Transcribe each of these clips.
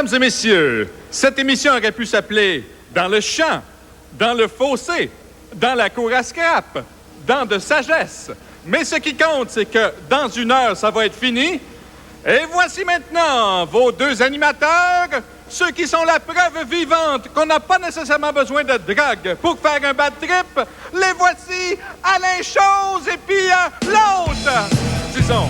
Mesdames et messieurs, cette émission aurait pu s'appeler Dans le champ, dans le fossé, dans la cour à scrap, dans de sagesse. Mais ce qui compte, c'est que dans 1 heure, ça va être fini. Et voici maintenant vos 2 animateurs, ceux qui sont la preuve vivante qu'on n'a pas nécessairement besoin de drogue pour faire un bad trip. Les voici, Alain Chose et puis l'autre, disons.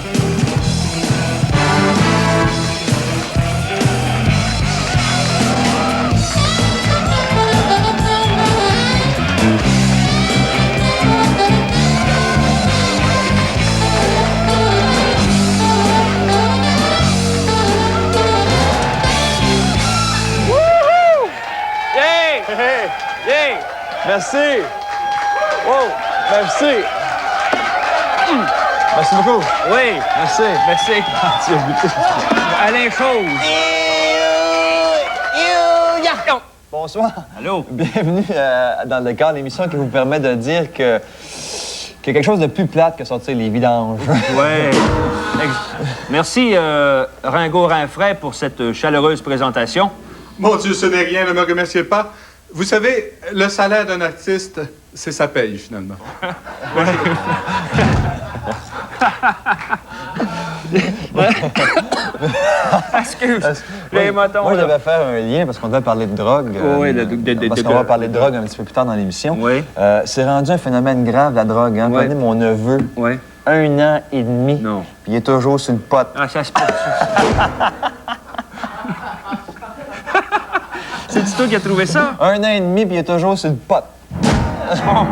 Hey! Hey! Merci! Wow! Merci! Merci beaucoup! Oui! Merci! Merci! Alain Chose! Bonsoir! Allô? Bienvenue dans le cadre de l'émission qui vous permet de dire que qu'il y a quelque chose de plus plate que sortir les vidanges. Oui. Merci, Ringo Rinfray, pour cette chaleureuse présentation. Mon Dieu, ce n'est rien, ne me remerciez pas. Vous savez, le salaire d'un artiste, c'est sa paye, finalement. Excuse. Les motons. Moi, je devais faire un lien parce qu'on devait parler de drogue. Oui, parce qu'on va parler de drogue un petit peu plus tard dans l'émission. Oui. C'est rendu un phénomène grave, la drogue. Hein? Oui. Prenez mon neveu. Oui. 1 an et demi. Non. Puis il est toujours sur une pote. Ah, ça se peut. C'est toi qui as trouvé ça? 1 an et demi, puis il est toujours sur une pote. Bon.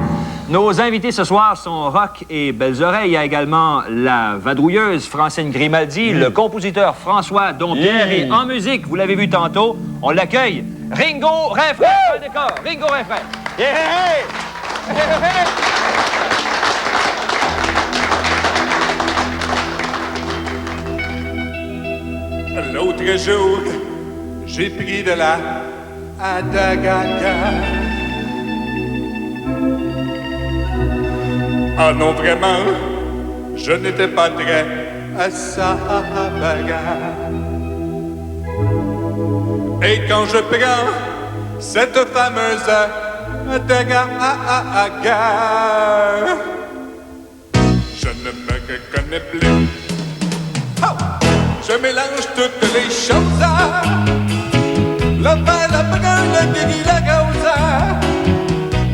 Nos invités ce soir sont Rock et Belles Oreilles. Il y a également la vadrouilleuse Francine Grimaldi, le compositeur François Dompierre et en musique, vous l'avez vu tantôt, on l'accueille, Ringo Rinfray. Dans le décor, Ringo Rinfray. Yeah! L'autre jour, j'ai pris de la Adagaga. Ah non, vraiment, je n'étais pas très à sa bagarre. Et quand je prends cette fameuse Adagaga, je ne me reconnais plus. Oh! Je mélange toutes les choses. La balle, la bagarre, la guéguille, la cause.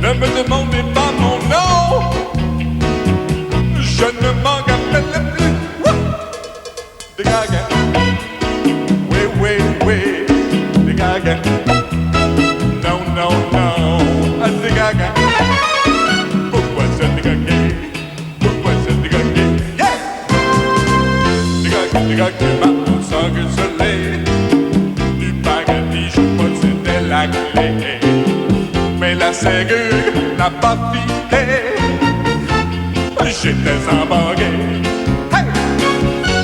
Ne me demandez pas mon nom. Je ne m'en rappelle plus. Des gaga. Oui, oui, oui. Des gaga. Non, non, non. Des gaga. Pourquoi se dégager? Pourquoi se dégager? Yeah! Des gaga, ma sang soleil. Du paradis, je possédais la clé. Mais la serrure n'a pas fité. J'étais embarqué. Hey!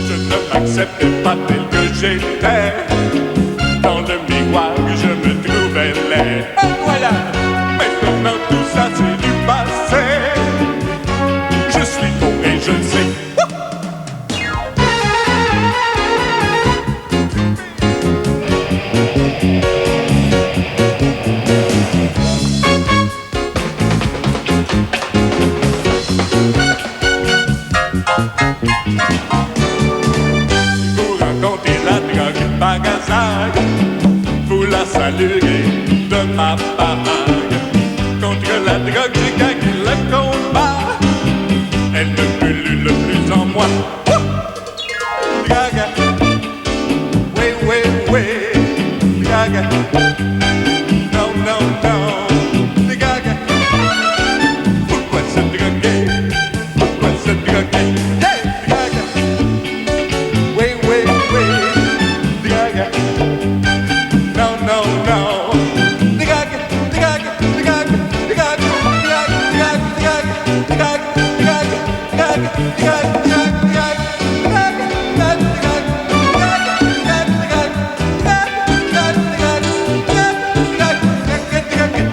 Je ne m'acceptais pas tel que j'étais. Dans le miroir, je me trouvais laid. Et voilà! Maintenant tout ça c'est du passé. Je suis beau et je le sais. Vous la saluerez de ma bague. Contre la drogue, j'ai gagné le combat. Elle ne pullule plus en moi. Gaga. Oui, oui, oui. Gaga. Non, non, non. Gaga. Pourquoi se droguer? Pourquoi se droguer? Hey, Gaga. Oui, oui, oui. Gaga. No, no, no. The gaga, the gaga, the gaga, the gaga, the gaga, the gaga, the gaga, the gaga, the gaga, the gaga, the gaga, the gaga,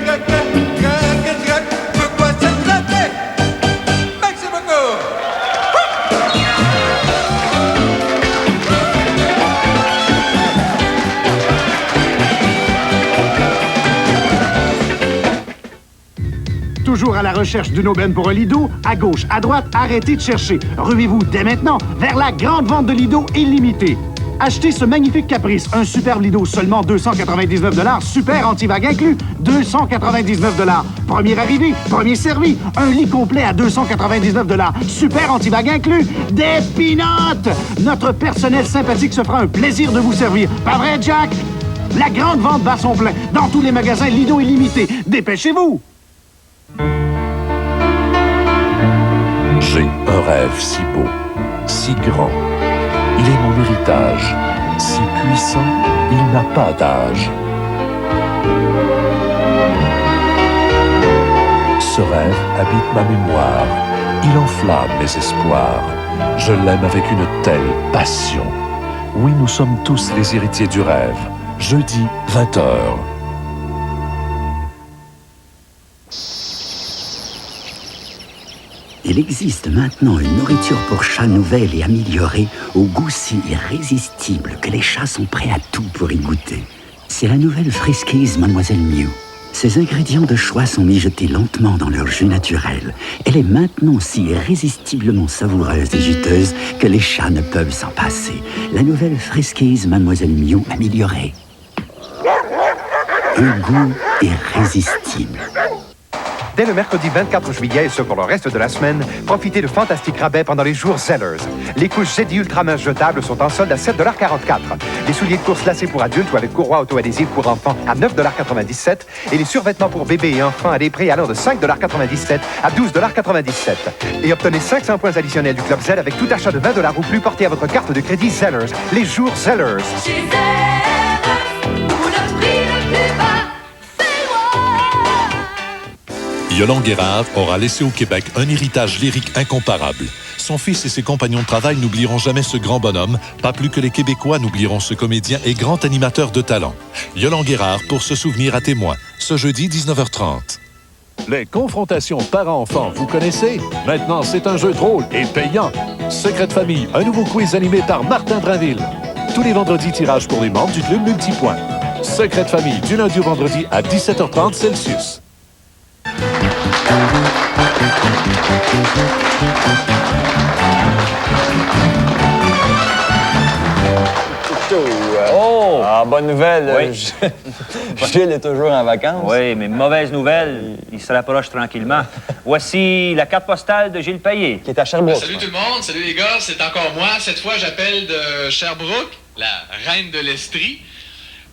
toujours à la recherche d'une aubaine pour un Lido? À gauche, à droite, arrêtez de chercher. Ruez-vous dès maintenant vers la grande vente de Lido illimitée. Achetez ce magnifique caprice, un superbe Lido, seulement 299 $, super anti-vague inclus, 299 $. Premier arrivé, premier servi, un lit complet à 299 $, super anti-vague inclus, des peanuts! Notre personnel sympathique se fera un plaisir de vous servir. Pas vrai, Jack? La grande vente bat son plein dans tous les magasins Lido illimité. Dépêchez-vous! J'ai un rêve si beau, si grand. Il est mon héritage, si puissant, il n'a pas d'âge. Ce rêve habite ma mémoire, il enflamme mes espoirs. Je l'aime avec une telle passion. Oui, nous sommes tous les héritiers du rêve. Jeudi, 20h. Il existe maintenant une nourriture pour chats nouvelle et améliorée, au goût si irrésistible que les chats sont prêts à tout pour y goûter. C'est la nouvelle Friskies Mademoiselle Mew. Ses ingrédients de choix sont mijotés lentement dans leur jus naturel. Elle est maintenant si irrésistiblement savoureuse et juteuse que les chats ne peuvent s'en passer. La nouvelle Friskies Mademoiselle Mew améliorée. Un goût irrésistible. Dès le mercredi 24 juillet et ce pour le reste de la semaine, profitez de fantastiques rabais pendant les jours Zellers. Les couches Zeddy Ultra minces jetables sont en solde à 7,44 $. Les souliers de course lacés pour adultes ou avec courroie auto-adhésive pour enfants à 9,97 $. Et les survêtements pour bébés et enfants à des prix allant de 5,97 $ à 12,97 $. Et obtenez 500 points additionnels du Club Zell avec tout achat de 20 $ ou plus porté à votre carte de crédit Zellers. Les jours Zellers. Yolande Guérard aura laissé au Québec un héritage lyrique incomparable. Son fils et ses compagnons de travail n'oublieront jamais ce grand bonhomme, pas plus que les Québécois n'oublieront ce comédien et grand animateur de talent. Yolande Guérard pour se souvenir à témoin, ce jeudi 19h30. Les confrontations parents-enfants, vous connaissez? Maintenant, c'est un jeu drôle et payant. Secret de famille, un nouveau quiz animé par Martin Drainville. Tous les vendredis, tirage pour les membres du club Multipoint. Secret de famille, du lundi au vendredi à 17h30 Celsius. Oh! Ah, bonne nouvelle. Oui. Gilles est toujours en vacances. Oui, mais mauvaise nouvelle, il se rapproche tranquillement. Voici la carte postale de Gilles Payet. Qui est à Sherbrooke. Salut tout le monde, salut les gars, c'est encore moi. Cette fois, j'appelle de Sherbrooke, la reine de l'Estrie.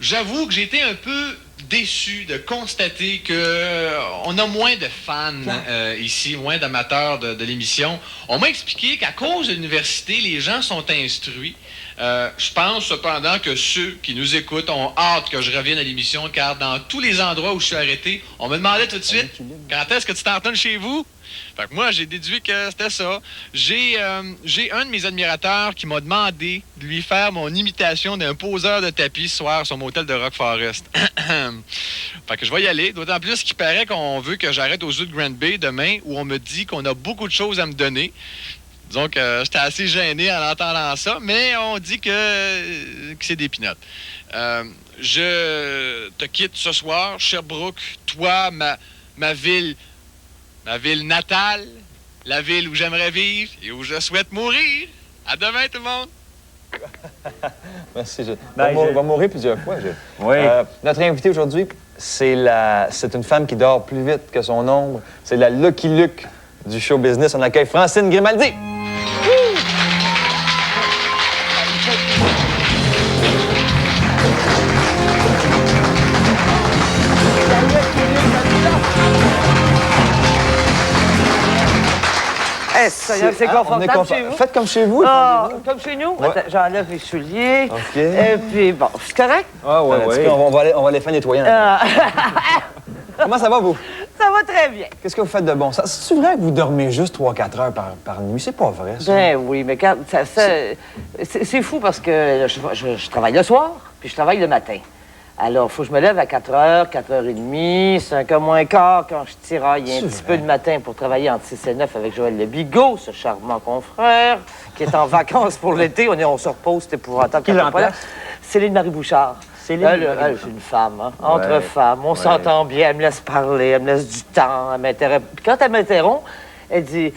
J'avoue que j'ai été un peu déçu de constater que on a moins de fans ici, moins d'amateurs de l'émission. On m'a expliqué qu'à cause de l'université, les gens sont instruits. Je pense cependant que ceux qui nous écoutent ont hâte que je revienne à l'émission, car dans tous les endroits où je suis arrêté, on me demandait tout de suite « Quand est-ce que tu t'en retournes chez vous? » Fait que moi, j'ai déduit que c'était ça. J'ai un de mes admirateurs qui m'a demandé de lui faire mon imitation d'un poseur de tapis ce soir sur mon hôtel de Rock Forest. Fait que je vais y aller, d'autant plus qu'il paraît qu'on veut que j'arrête au zoo de Grand Bay demain, où on me dit qu'on a beaucoup de choses à me donner. Disons que j'étais assez gêné en entendant ça, mais on dit que c'est des pinottes. Je te quitte ce soir, Sherbrooke, toi, ma ville natale, la ville où j'aimerais vivre et où je souhaite mourir. À demain, tout le monde! Merci, Gilles. Ben, On va mourir plusieurs fois, Gilles. Oui. Notre invitée aujourd'hui, c'est une femme qui dort plus vite que son ombre. C'est la Lucky Luke du show business. On accueille Francine Grimaldi. C'est confortable chez vous? Faites comme chez vous. Ah, comme chez nous? Ouais. Attends, j'enlève les souliers. OK. Et puis, bon, c'est correct? Ah, ouais. On va les faire nettoyer. Ah, Comment ça va, vous? ça va très bien. Qu'est-ce que vous faites de bon? C'est vrai que vous dormez juste 3-4 heures par nuit? C'est pas vrai, ça. Ben oui, mais quand, c'est fou parce que je travaille le soir, puis je travaille le matin. Alors, il faut que je me lève à 4 h, 4 h 30, 5 h moins quart quand je tiraille un petit peu le matin pour travailler entre 6 et 9 avec Joël Lebigot, ce charmant confrère, qui est en vacances pour l'été. On se repose, c'est épouvantable. Qui l'emplace? Céline Marie Bouchard. Céline? Elle, c'est une femme, hein? Entre Ouais. femmes. On s'entend bien, elle me laisse parler, elle me laisse du temps, elle m'interrompt. Puis quand elle m'interrompt, elle dit,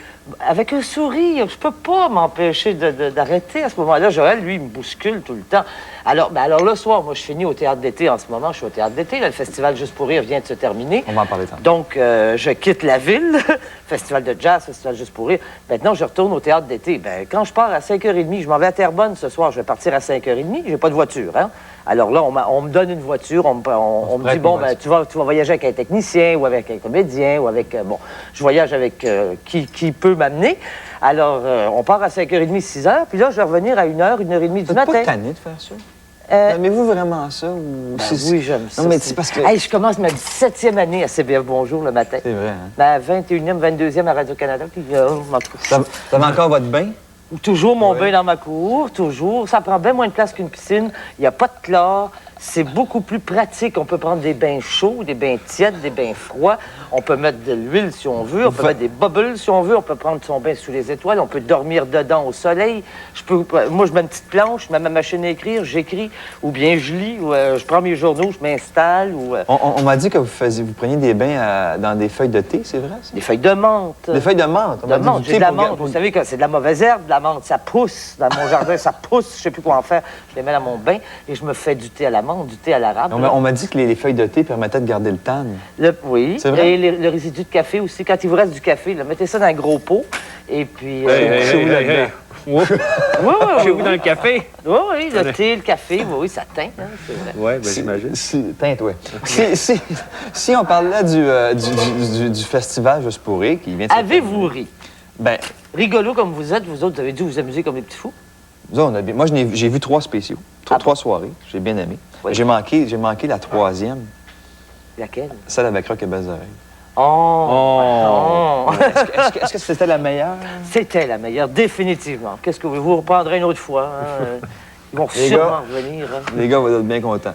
avec un sourire, je peux pas m'empêcher d'arrêter à ce moment-là. Joël, lui, il me bouscule tout le temps. Alors le soir, moi, je finis au Théâtre d'été en ce moment. Je suis au Théâtre d'été. Là, le Festival Juste pour rire vient de se terminer. On va en parler tantôt. Donc, je quitte la ville, Festival de jazz, Festival Juste pour rire. Maintenant, je retourne au Théâtre d'été. Ben, quand je pars à 5h30, je m'en vais à Terrebonne ce soir. Je vais partir à 5h30. J'ai pas de voiture, hein? Alors là, on me donne une voiture. On me dit, bon, ben, tu vas voyager avec un technicien ou avec un comédien ou avec... bon, je voyage avec qui peut m'amener. Alors, on part à 5h30, 6h. Puis là, je vais revenir à 1h, 1h30 du T'es matin. pas tanné de faire ça? Aimez-vous vraiment ça? Ou Ben oui, j'aime ça. Non, mais c'est parce que... Hey, je commence ma 17e année à CBF Bonjour le matin. C'est vrai, hein? Ma 21e, 22e à Radio-Canada. Puis, Vous avez encore votre bain? toujours mon bain dans ma cour, toujours. Ça prend bien moins de place qu'une piscine. Il n'y a pas de chlore. C'est beaucoup plus pratique. On peut prendre des bains chauds, des bains tièdes, des bains froids. On peut mettre de l'huile si on veut. On peut mettre des bubbles si on veut. On peut prendre son bain sous les étoiles. On peut dormir dedans au soleil. Moi, je mets une petite planche, je mets ma machine à écrire, j'écris. Ou bien je lis, ou je prends mes journaux, je m'installe. Ou On m'a dit que vous preniez des bains dans des feuilles de thé, c'est vrai? Ça? des feuilles de menthe. Des feuilles de menthe? On De m'a dit menthe, du j'ai thé de la pour- menthe. Vous savez que c'est de la mauvaise herbe, de la menthe. Ça pousse dans mon jardin, ça pousse. Je sais plus quoi en faire. Je les mets dans mon bain et je me fais du thé à la menthe, du thé à l'arabe. On m'a dit que les feuilles de thé permettaient de garder le tan. Oui. C'est vrai? Et le résidu de café aussi. Quand il vous reste du café, là, mettez ça dans un gros pot. Et puis... Chez vous dans le café? Oui, le thé, le café, oui, ça teint, hein, c'est vrai. Oui, ben j'imagine. Teinte, oui. Si on parlait du festival Juste pour rire, qui vient de se Avez-vous ri? Ben, Rigolo comme vous êtes, vous autres, vous avez dû vous amuser comme des petits fous? moi, j'ai vu 3 spéciaux, trois soirées. J'ai bien aimé. Oui. J'ai manqué la 3e, Laquelle? celle avec Rock et Belles Oreilles. Oh! Est-ce que c'était la meilleure? C'était la meilleure, définitivement. Qu'est-ce que vous reprendrez une autre fois? Hein? Ils vont Les sûrement gars. revenir. Hein? Les gars, vous êtes bien contents.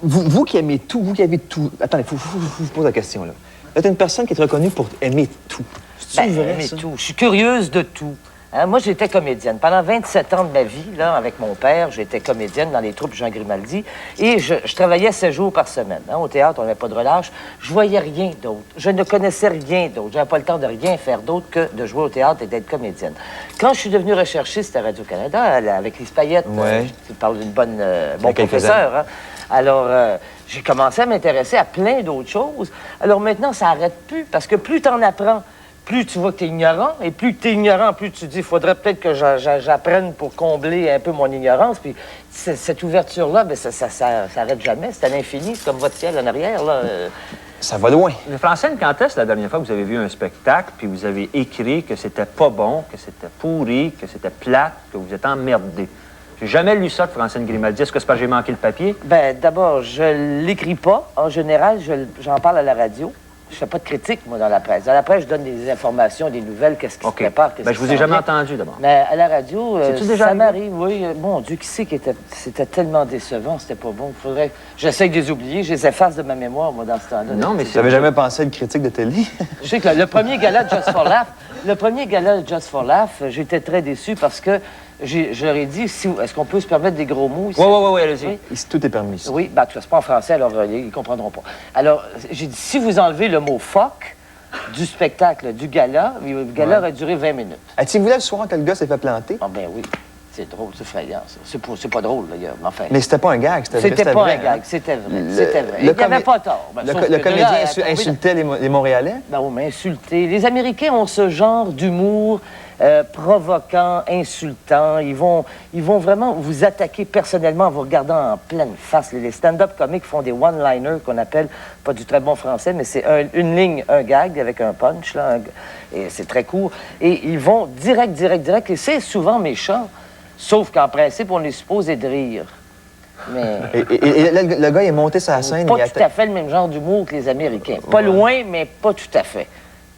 Vous qui aimez tout, vous qui avez tout... Attendez, faut vous poser la question, là. Vous êtes une personne qui est reconnue pour aimer tout. C'est vrai, mais ça? tout. Je suis curieuse de tout. Hein, moi, j'étais comédienne. Pendant 27 ans de ma vie, là, avec mon père, j'étais comédienne dans les troupes Jean Grimaldi. Et je travaillais 7 jours par semaine. Hein, au théâtre, on n'avait pas de relâche. Je voyais rien d'autre. Je ne connaissais rien d'autre. J'avais pas le temps de rien faire d'autre que de jouer au théâtre et d'être comédienne. Quand je suis devenue recherchiste à Radio-Canada, avec Lise Payette, Ouais. tu parles d'une bon quelques professeur, hein? Alors, j'ai commencé à m'intéresser à plein d'autres choses. Alors maintenant, ça n'arrête plus, parce que plus tu en apprends, plus tu vois que tu es ignorant, et plus tu es ignorant, plus tu dis, il faudrait peut-être que j'apprenne pour combler un peu mon ignorance. Puis cette ouverture-là, ben, ça s'arrête jamais, c'est à l'infini, c'est comme votre ciel en arrière, là. Ça va loin. Mais Francine, quand est-ce la dernière fois que vous avez vu un spectacle puis vous avez écrit que c'était pas bon, que c'était pourri, que c'était plate, que vous êtes emmerdé? J'ai jamais lu ça de Francine Grimaldi. Est-ce que c'est parce que j'ai manqué le papier? Ben, d'abord, je l'écris pas. En général, j'en parle à la radio. Je fais pas de critique, moi, dans la presse. Dans la presse, je donne des informations, des nouvelles, qu'est-ce qui se prépare, qu'est-ce Ben, qui je vous s'en ai jamais vient. entendu d'abord. Mais à la radio, C'est-tu déjà ça arrivé? m'arrive, oui. Mon Dieu, qui c'est qui était... C'était tellement décevant, c'était pas bon. Faudrait... J'essaie de les oublier, je les efface de ma mémoire, moi, dans ce temps-là. Non, mais Vous n'avez jamais pensé à une critique de télé? Je sais que le premier gala de Just for Laugh, j'étais très déçu parce que je leur ai dit, est-ce qu'on peut se permettre des gros mots ici? Oui, allez-y. Oui. Ici, tout est permis. ça. Oui, ben, c'est pas en français, alors ils ne comprendront pas. Alors, j'ai dit, si vous enlevez le mot « fuck » du spectacle, du gala, le gala aurait duré 20 minutes. As-tu vu le soir que le gars s'est fait planter? Ah ben oui, c'est drôle, c'est effrayant, ça. C'est pas drôle, d'ailleurs, mais enfin... Mais c'était pas un gag, C'était pas vrai, un gag, hein? c'était vrai, Le- c'était vrai. le Il n'y avait comé- pas tort. Ben, sauf Le que de comédien là à tomber insultait les Montréalais? Ben oui, mais insulter. Les Américains ont ce genre d'humour provoquant, insultant. Ils vont vraiment vous attaquer personnellement en vous regardant en pleine face. Les stand-up comiques font des one-liners qu'on appelle, pas du très bon français, mais c'est une ligne, un gag avec un punch, là, et c'est très court. Et ils vont direct, et c'est souvent méchant, sauf qu'en principe, on est supposé de rire. Mais... Et là, le gars, il est monté sur la scène. Pas il tout à fait le même genre d'humour que les Américains. Pas Ouais. loin, mais pas tout à fait.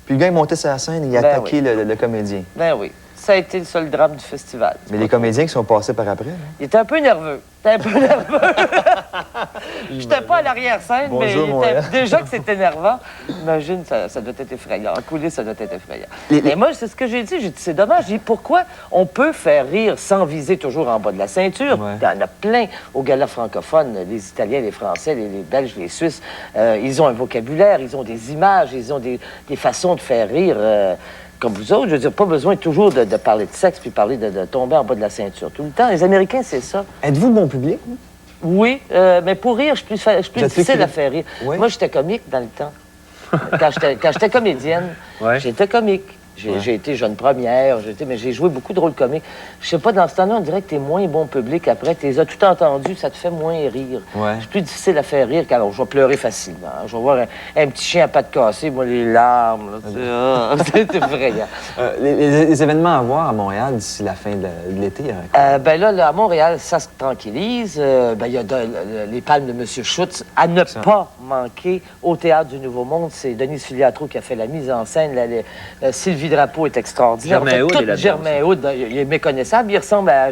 Puis le gars est monté sur la scène et il a Ben attaqué le comédien. Ben oui. Ça a été le seul drame du festival. Mais les comédiens qui sont passés par après, là. Il était un peu nerveux. J'étais pas à l'arrière-scène, mais Bonjour, Montréal. déjà que c'était énervant. Imagine, ça doit être effrayant. En coulisses, ça doit être effrayant. Mais moi, c'est ce que j'ai dit. J'ai dit, c'est dommage. J'ai dit, pourquoi on peut faire rire sans viser toujours en bas de la ceinture? Ouais. Il y en a plein au gala francophone. Les Italiens, les Français, les Belges, les Suisses. Ils ont un vocabulaire, ils ont des images, ils ont des façons de faire rire. Comme vous autres, je veux dire, pas besoin toujours de parler de sexe puis parler de tomber en bas de la ceinture tout le temps. Les Américains, c'est ça. Êtes-vous bon public? Oui, mais pour rire, je suis plus difficile à faire rire. Oui. Moi, j'étais comique dans le temps. Quand j'étais comédienne, j'étais comique. J'ai été jeune première, mais j'ai joué beaucoup de rôles comiques. Je sais pas, dans ce temps-là, on dirait que t'es moins bon public après. Tu les as tout entendus, ça te fait moins rire. Ouais. C'est plus difficile à faire rire quand je vais pleurer facilement. Je vais voir un petit chien à pattes cassées, moi, les larmes. C'est effrayant. Les événements à voir à Montréal d'ici la fin de l'été? Ben là, à Montréal, ça se tranquillise. Il y a les palmes de M. Schutz à ne pas manquer au Théâtre du Nouveau Monde. C'est Denise Filiatro qui a fait la mise en scène. Sylvie Drapeau est extraordinaire. Germain Houd est là-dedans. Germain Houd, il est méconnaissable. Il ressemble à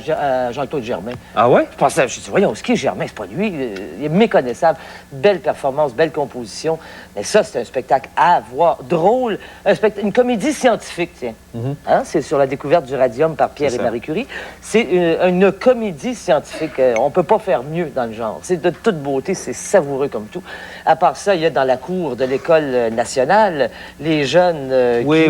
Jean-Claude Germain. Ah ouais? Je me suis dit, voyons, ce qui est Germain, c'est pas lui. Il est méconnaissable. Belle performance, belle composition. Mais ça, c'est un spectacle à voir. Drôle. Une comédie scientifique, tiens. Hein? C'est sur la découverte du radium par Pierre et Marie Curie. C'est une comédie scientifique. On peut pas faire mieux dans le genre. C'est de toute beauté, c'est savoureux comme tout. À part ça, il y a dans la cour de l'École nationale les jeunes... Oui.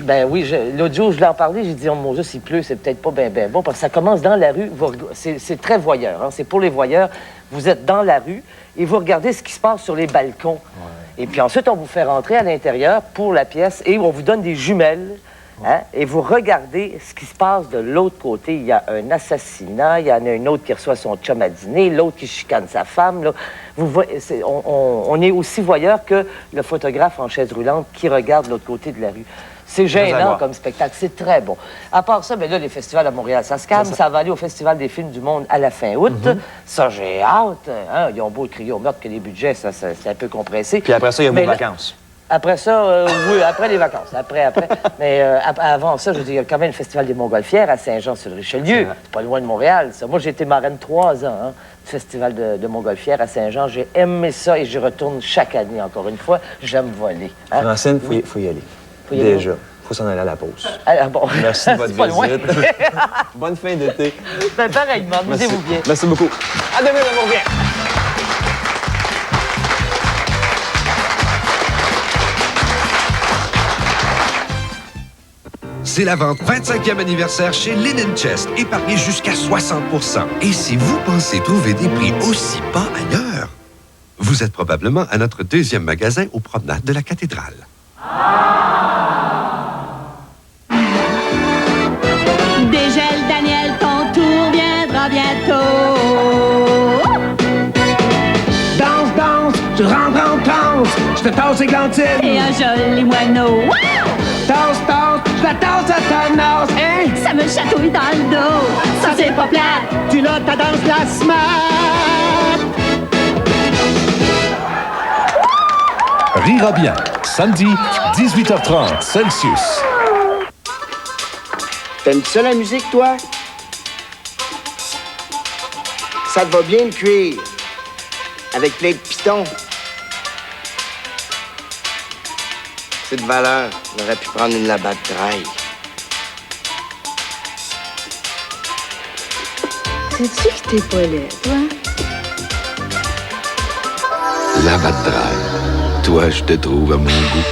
Ben oui, l'autre jour, je l'ai en parlé, j'ai dit, oh mon Dieu, s'il pleut, c'est peut-être pas bien bon, parce que ça commence dans la rue. C'est très voyeur, hein? C'est pour les voyeurs. Vous êtes dans la rue et vous regardez ce qui se passe sur les balcons. Ouais. Et puis ensuite, on vous fait rentrer à l'intérieur pour la pièce et on vous donne des jumelles. Hein? Et vous regardez ce qui se passe de l'autre côté. Il y a un assassinat, il y en a un autre qui reçoit son chum à dîner, l'autre qui chicane sa femme. Là. Vous voyez, on est aussi voyeur que le photographe en chaise roulante qui regarde l'autre côté de la rue. C'est gênant comme spectacle, c'est très bon. À part ça, ben là, les festivals à Montréal, ça se calme. Ça va aller au Festival des films du monde à la fin août. Ça, j'ai hâte. Hein? Ils ont beau crier au meurtre que les budgets, ça, c'est un peu compressé. Puis après ça, il y a vos vacances. Après ça, oui, après les vacances. Après. Mais avant ça, je veux dire, il y a quand même le Festival des Montgolfières à Saint-Jean-sur-Richelieu. C'est pas loin de Montréal, ça. Moi, j'ai été marraine 3 ans, hein, du Festival de Montgolfières à Saint-Jean. J'ai aimé ça et j'y retourne chaque année, encore une fois. J'aime voler. Hein? Francine, faut y aller. Déjà. Faut s'en aller à la pause. Ah, bon. Merci de votre visite. Bonne fin d'été. Ben, pareillement, amusez-vous bien. Merci beaucoup. À demain, on revient. C'est la vente 25e anniversaire chez Linen Chest. Épargnez jusqu'à 60%. Et si vous pensez trouver des prix aussi bas ailleurs, vous êtes probablement à notre 2e magasin aux promenades de la cathédrale. Dégèle, Daniel, ton tour viendra bientôt. Danse, danse, je rentre en transe, je te tasse églantine. Et un joli moineau. Tasse, tasse, je la tasse à ta nase, hein? Ça me chatouille dans le dos. Ça, c'est pas plate. Tu l'as, ta danse la semaine. Rira bien, samedi, 18h30 Celsius. T'aimes ça la musique, toi? Ça te va bien le cuir. Avec plein de pitons. C'est de valeur. On aurait pu prendre une labatte de trail. Sais-tu que t'es pas laid, toi? Labatte de trail. Toi, je te trouve à mon goût.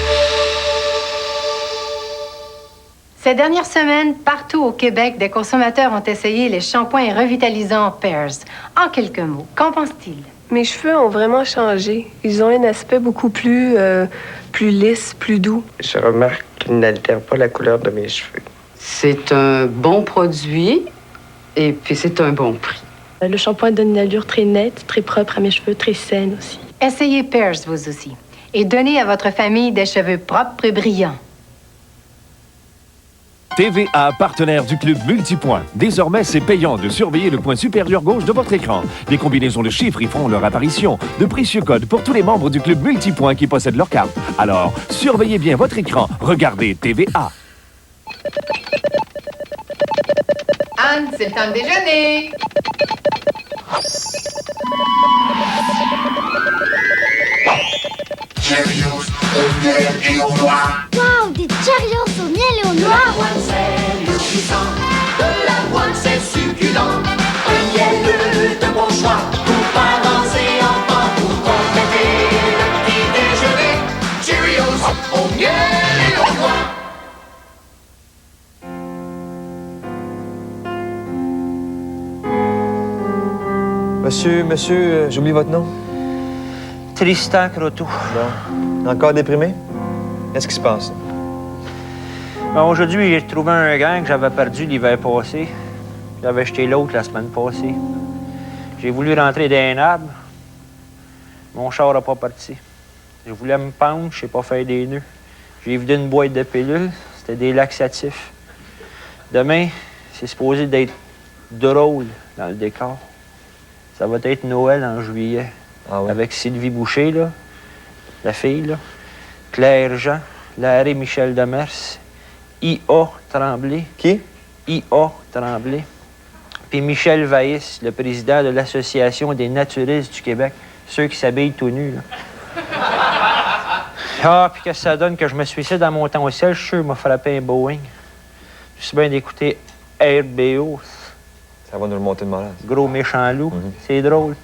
Ces dernières semaines, partout au Québec, des consommateurs ont essayé les shampoings revitalisants Pears. En quelques mots, qu'en pense-t-il? Mes cheveux ont vraiment changé. Ils ont un aspect beaucoup plus lisse, plus doux. Je remarque qu'ils n'altèrent pas la couleur de mes cheveux. C'est un bon produit et puis c'est un bon prix. Le shampoing donne une allure très nette, très propre à mes cheveux, très saine aussi. Essayez Pears, vous aussi. Et donnez à votre famille des cheveux propres et brillants. TVA, partenaire du club Multipoint. Désormais, c'est payant de surveiller le point supérieur gauche de votre écran. Des combinaisons de chiffres y feront leur apparition. De précieux codes pour tous les membres du club Multipoint qui possèdent leur carte. Alors, surveillez bien votre écran. Regardez TVA. Stéphane, c'est le temps de déjeuner. Cheerios au miel et au noix. Wow, des Cheerios au miel et au noix. L'avoine c'est nourrissant, de l'avoine c'est succulent. Un miel de bon choix pour parents et enfants pour compléter le petit déjeuner. Cheerios au miel et au noix. Monsieur, j'oublie votre nom. Tristan Croteau. Bon. Encore déprimé? Qu'est-ce qui se passe? Aujourd'hui, j'ai trouvé un gang que j'avais perdu l'hiver passé. J'avais acheté l'autre la semaine passée. J'ai voulu rentrer dans un arbre. Mon char n'a pas parti. Je voulais me pendre, je sais pas faire des nœuds. J'ai vidé une boîte de pilules. C'était des laxatifs. Demain, c'est supposé d'être drôle dans le décor. Ça va être Noël en juillet. Ah ouais. Avec Sylvie Boucher, là, la fille, là, Claire Jean, Larry Michel Demers, I.A. Tremblay. Qui? I.A. Tremblay. Puis Michel Vaïs, le président de l'Association des naturistes du Québec, ceux qui s'habillent tout nus, là. Ah, puis que ça donne que je me suicide en montant au ciel, je suis sûr, m'a frappé un Boeing. Je suis bien d'écouter RBO. Ça va nous remonter de malade. Gros méchant loup. C'est drôle.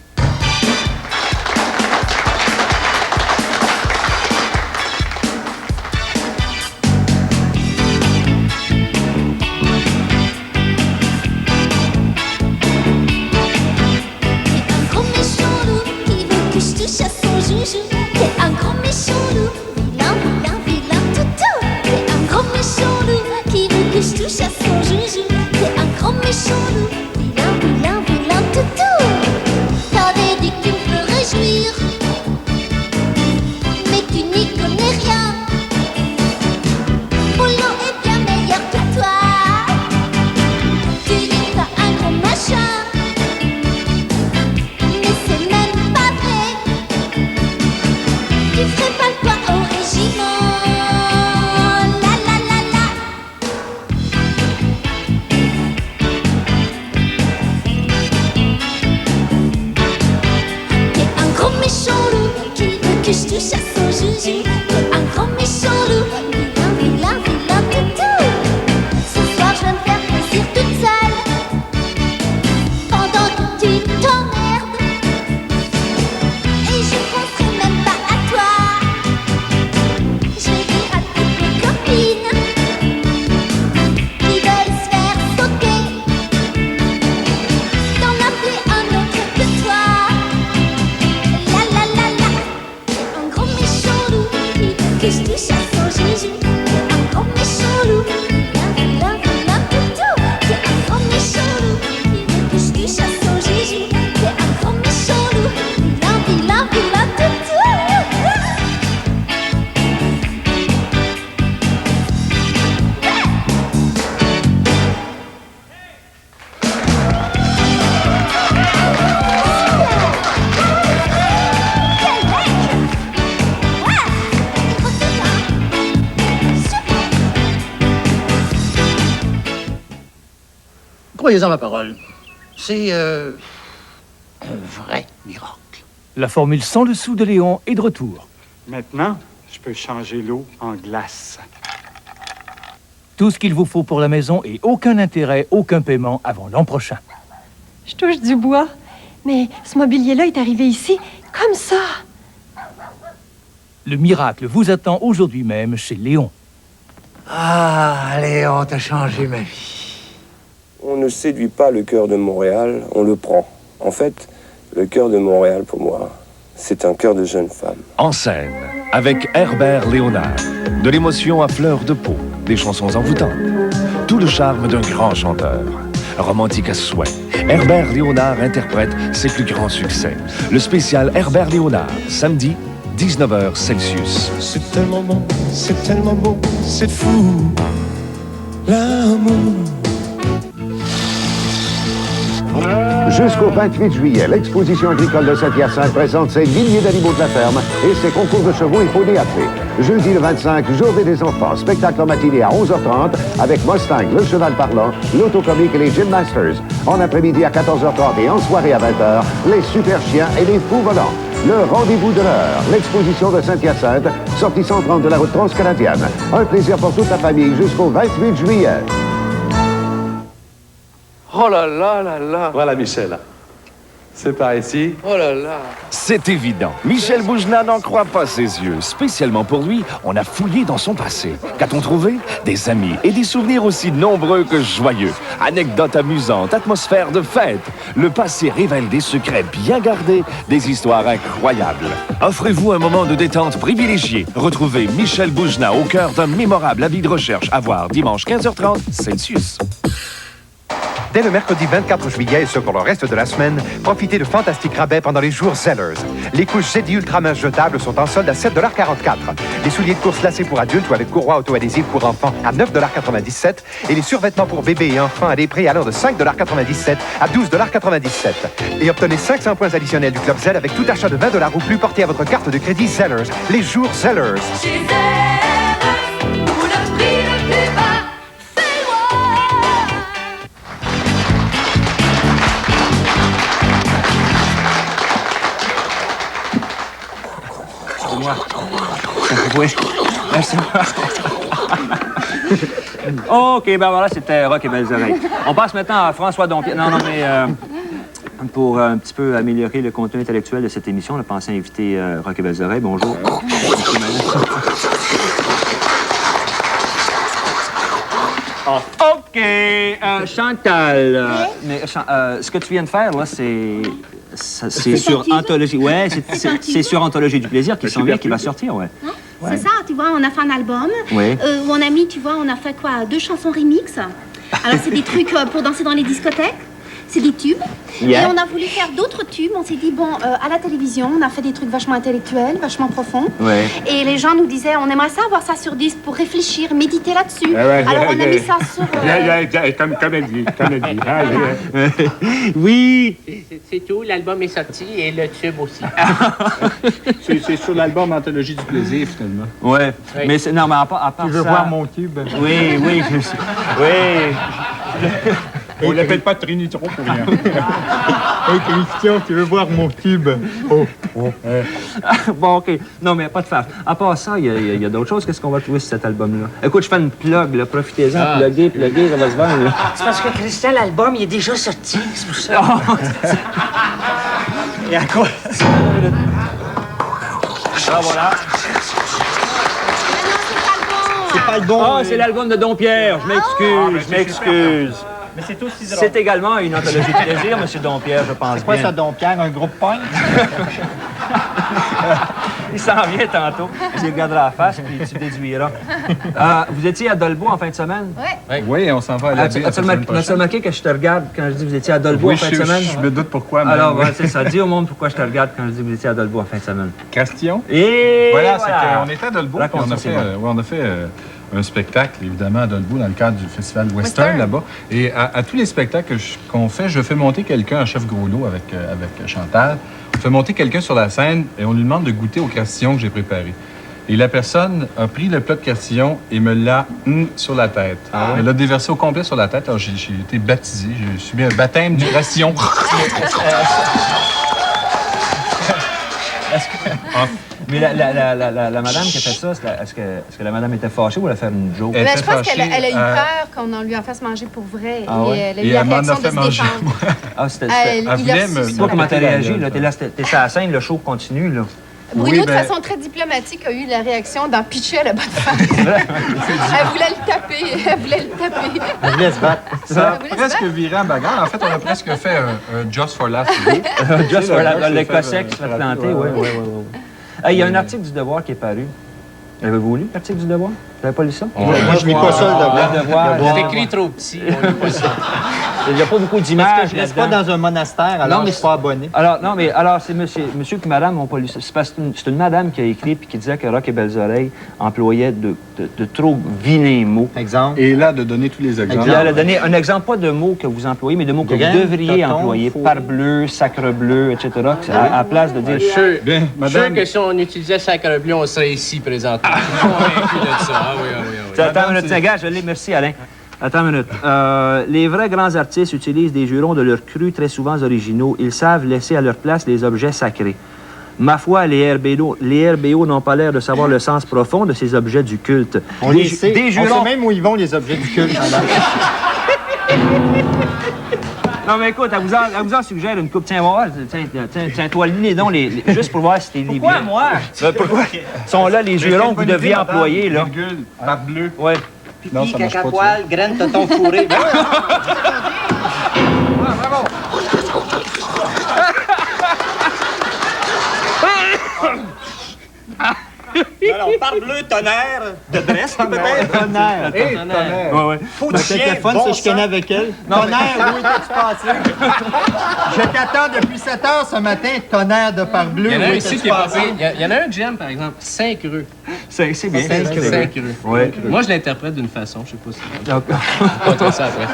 Croyez-en ma parole. C'est un vrai miracle. La formule sans le sou de Léon est de retour. Maintenant, je peux changer l'eau en glace. Tout ce qu'il vous faut pour la maison et aucun intérêt, aucun paiement avant l'an prochain. Je touche du bois, mais ce mobilier-là est arrivé ici comme ça. Le miracle vous attend aujourd'hui même chez Léon. Ah, Léon, t'as changé ma vie. On ne séduit pas le cœur de Montréal, on le prend. En fait, le cœur de Montréal, pour moi, c'est un cœur de jeune femme. En scène, avec Herbert Léonard. De l'émotion à fleur de peau, des chansons envoûtantes. Tout le charme d'un grand chanteur. Romantique à souhait, Herbert Léonard interprète ses plus grands succès. Le spécial Herbert Léonard, samedi, 19h Celsius. C'est tellement bon, c'est fou, l'amour. Jusqu'au 28 juillet, l'exposition agricole de Saint-Hyacinthe présente ses milliers d'animaux de la ferme et ses concours de chevaux et poneys attelés. Jeudi le 25, journée des enfants, spectacle en matinée à 11h30 avec Mustang, le cheval parlant, l'autocomique et les Gymnasters. En après-midi à 14h30 et en soirée à 20h, les super chiens et les fous volants. Le rendez-vous de l'heure, l'exposition de Saint-Hyacinthe, sortie 130 de la route transcanadienne. Un plaisir pour toute la famille jusqu'au 28 juillet. Oh là là là là! Voilà, Michel. C'est par ici. Oh là là! C'est évident. Michel Boujna n'en croit pas ses yeux. Spécialement pour lui, on a fouillé dans son passé. Qu'a-t-on trouvé? Des amis et des souvenirs aussi nombreux que joyeux. Anecdotes amusantes, atmosphère de fête. Le passé révèle des secrets bien gardés, des histoires incroyables. Offrez-vous un moment de détente privilégié. Retrouvez Michel Boujna au cœur d'un mémorable avis de recherche à voir dimanche 15h30, Celsius. Dès le mercredi 24 juillet et ce pour le reste de la semaine, profitez de fantastiques rabais pendant les jours Zellers. Les couches Zeddy Ultra minces jetables sont en solde à 7,44 $. Les souliers de course lacés pour adultes ou avec courroie auto-adhésive pour enfants à 9,97 $ et les survêtements pour bébés et enfants à des prix allant de 5,97 $ à 12,97 $. Et obtenez 500 points additionnels du Club Zell avec tout achat de 20 $ ou plus porté à votre carte de crédit Zellers. Les jours Zellers. Oui. Merci. OK, ben voilà, c'était Rock et Belles Oreilles. On passe maintenant à François Dompierre. Non, mais pour un petit peu améliorer le contenu intellectuel de cette émission, on a pensé inviter Rock et Belles Oreilles. Bonjour. OK. Chantal, mais, ce que tu viens de faire, là, c'est sur Anthologie. Ouais, c'est sur Anthologie du plaisir qui s'en vient, qui va sortir, ouais. Hein? Ouais. C'est ça, tu vois, on a fait un album. Oui. Où on a mis, tu vois, on a fait quoi? 2 chansons remix. Alors, c'est des trucs pour danser dans les discothèques. C'est des tubes. Yeah. Et on a voulu faire d'autres tubes. On s'est dit, bon, à la télévision, on a fait des trucs vachement intellectuels, vachement profonds. Ouais. Et les gens nous disaient, on aimerait ça avoir ça sur disque pour réfléchir, méditer là-dessus. Ouais, alors, on a mis ça sur... Comme elle dit. Oui. C'est tout, l'album est sorti et le tube aussi. C'est sur l'album Anthologie du plaisir, finalement. Ouais. Mais non, mais à part tu veux ça... voir mon tube? Oui. Oui. On l'appelle pas Trinitron pour rien. Hey Christian, tu veux voir mon tube? Oh. Bon, OK. Non, mais pas de farce. À part ça, il y a d'autres choses. Qu'est-ce qu'on va trouver sur cet album-là? Écoute, je fais une plug, là. Profitez-en. Pluguez, ça va se vendre, là. C'est parce que Christian, l'album, il est déjà sorti. C'est pour ça. Et à quoi? Ah, voilà. C'est pas le bon. Ah, c'est l'album de Dompierre. Je m'excuse. Mais c'est aussi drôle. C'est également une anthologie de plaisir, M. Dompierre, je pense. C'est quoi bien. ça, Dompierre? Un groupe punk? Il s'en vient tantôt. Tu regarderas la face, puis tu déduiras. Vous étiez à Dolbeau en fin de semaine? Oui. Oui, on s'en va à la baie. As-tu remarqué que je te regarde quand je dis que vous étiez à Dolbeau en fin de semaine? Je me doute pourquoi. Alors, c'est ça. Dis au monde pourquoi je te regarde quand je dis que vous étiez à Dolbeau en fin de semaine. Question? Et voilà, c'est qu'on était à Dolbeau, puis on a fait un spectacle, évidemment, à Dolbeau, dans le cadre du festival Western, là-bas. Et à tous les spectacles qu'on fait, je fais monter quelqu'un à Chef Gros-Lot avec Chantal. On fait monter quelqu'un sur la scène et on lui demande de goûter aux crastillons que j'ai préparés. Et la personne a pris le plat de crastillon et me l'a sur la tête. Ah ouais? Elle l'a déversé au complet sur la tête. Alors, j'ai été baptisé. J'ai subi un baptême du crastillon. Mais la madame qui a fait ça, est-ce que la madame était fâchée ou elle a fait une joke? Je pense qu'elle a eu peur qu'on en lui en fasse manger pour vrai. Ah ouais? Et elle a eu la réaction de se défendre. Ah, c'était... Elle voulait me... Toi, comment t'as réagi? T'es sur la scène, le show continue, là. Bruno, de façon très diplomatique, a eu la réaction d'en pitcher à la bonne femme. Elle voulait le taper. Elle voulait se battre. Ça a presque viré en bagarre. En fait, on a presque fait un Just for Laughs. Just for Laughs, l'Écossais qui se fait planter, oui. Il y a un article du Devoir qui est paru. Avez-vous lu l'article du Devoir? Vous n'avez pas lu ça? Moi, je lis pas ça, le Devoir. C'est écrit trop petit, on lit pas ça. Il n'y a pas beaucoup d'images. Parce que je ne reste pas dans un monastère, alors je ne suis pas abonné. Alors, c'est monsieur et madame n'ont pas lu ça. C'est une madame qui a écrit et qui disait que Roch et Belles Oreilles employait de trop vilains mots. Exemple. Et là, de donner tous les exemples. Elle a donné un exemple, pas de mots que vous employez, mais de mots que vous devriez employer. Parbleu, sacrebleu, etc. À la place de dire... Je suis sûr que si on utilisait sacrebleu, on serait ici présentement. Je suis convaincu de ça. Ah oui. Attends une minute, tiens, gars, je l'ai. Merci, Alain. Attends une minute. Les vrais grands artistes utilisent des jurons de leurs crus très souvent originaux. Ils savent laisser à leur place les objets sacrés. Ma foi, les RBO n'ont pas l'air de savoir le sens profond de ces objets du culte. On les sait. On sait même où ils vont, les objets du culte. Non, mais écoute, elle vous en suggère une coupe. Tiens, voir. Tiens, toi, lis donc juste pour voir si t'es libre. Pourquoi moi? Pourquoi? Sont là les jurons que vous deviez employer, là. Parbleu. Ouais. Pipi, caca poil, graine, tonton fourré. Bravo! Alors, parbleu, tonnerre, de Brest, peut-être? Tonnerre. Tonnerre. Ouais. Faut du chien, téléphone, bon je connais avec elle. Tonnerre, où étais-tu passé? Je t'attends depuis 7 heures ce matin, tonnerre de parbleu. Il y en a un ici qui est passé. Il y en a un que j'aime, par exemple, Saint-Creux. C'est bien. Saint-Creux. Ouais. Moi, je l'interprète d'une façon, je sais pas si... On va ça après.